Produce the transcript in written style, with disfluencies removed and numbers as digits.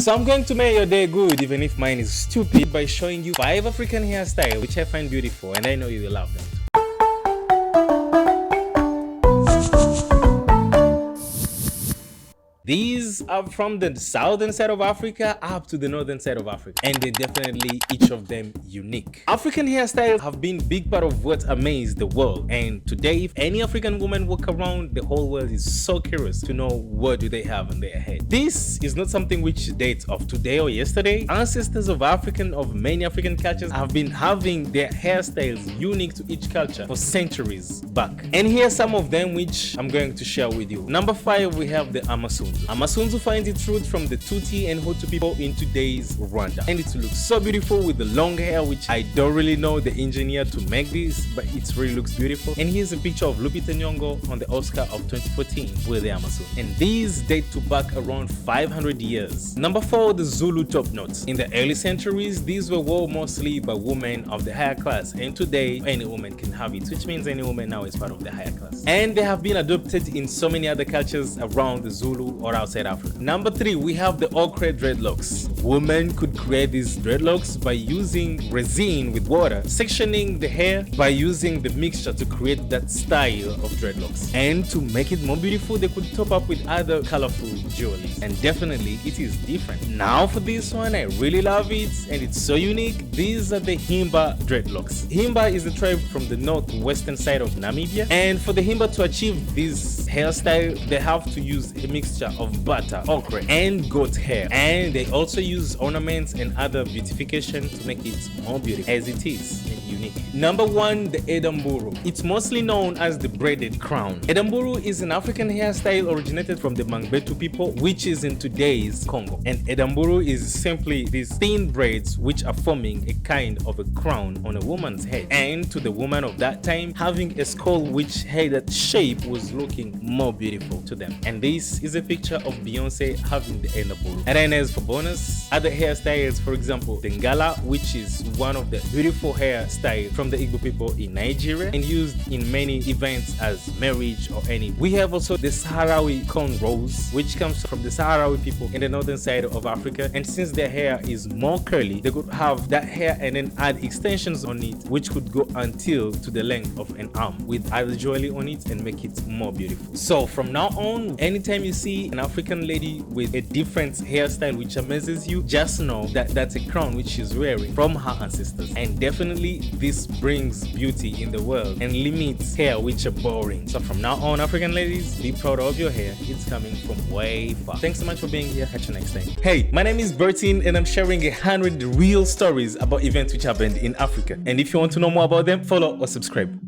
So I'm going to make your day good, even if mine is stupid, by showing you 5 African hairstyles which I find beautiful, and I know you will love them too. These are from the southern side of Africa up to the northern side of Africa, and they're definitely each of them unique. African hairstyles have been a big part of what amazed the world, and today if any African woman walk around, the whole world is so curious to know what do they have on their head. This is not something which dates of today or yesterday. Ancestors of many African cultures have been having their hairstyles unique to each culture for centuries back. And here are some of them which I'm going to share with you. Number 5, we have the Amasunzu. Amasunzu finds its root from the Tutsi and Hutu people in today's Rwanda, and it looks so beautiful with the long hair, which I don't really know the engineer to make this, but it really looks beautiful. And here's a picture of Lupita Nyong'o on the Oscar of 2014 with the Amasunzu, and these date to back around 500 years. Number 4, the Zulu top knots. In the early centuries, these were worn mostly by women of the higher class, and today any woman can have it, which means any woman now is part of the higher class. And they have been adopted in so many other cultures around the Zulu or outside Africa. Number 3, we have the ochre dreadlocks. Women could create these dreadlocks by using resin with water, sectioning the hair by using the mixture to create that style of dreadlocks. And to make it more beautiful, they could top up with other colorful jewelry. And definitely it is different. Now for this one, I really love it and it's so unique. These are the Himba dreadlocks. Himba is a tribe from the northwestern side of Namibia, and for the Himba to achieve this hairstyle, they have to use a mixture of butter, okra, and goat hair, and they also use ornaments and other beautification to make it more beautiful as it is and unique. Number 1, the Edamburu. It's mostly known as the braided crown. Edamburu is an African hairstyle originated from the Mangbetu people, which is in today's Congo. And Edamburu is simply these thin braids which are forming a kind of a crown on a woman's head, and to the woman of that time, having a skull which had that shape was looking more beautiful to them. And this is a picture of Beyonce having the Edamburu. And then as for bonus, other hairstyles, for example, the Ngala, which is one of the beautiful hairstyles from the Igbo people in Nigeria and used in many events as marriage or any. We have also the Sahrawi cornrows, which comes from the Sahrawi people in the northern side of Africa, and since their hair is more curly, they could have that hair and then add extensions on it, which could go until to the length of an arm with other jewelry on it and make it more beautiful. So from now on, anytime you see an African lady with a different hairstyle which amazes you, just know that that's a crown which she's wearing from her ancestors. And definitely this brings beauty in the world and limits hair which are boring. So from now on, African ladies, be proud of your hair. It's coming from way far. Thanks so much for being here. Catch you next time. Hey, my name is Bertin and I'm sharing 100 real stories about events which happened in Africa. And if you want to know more about them, follow or subscribe.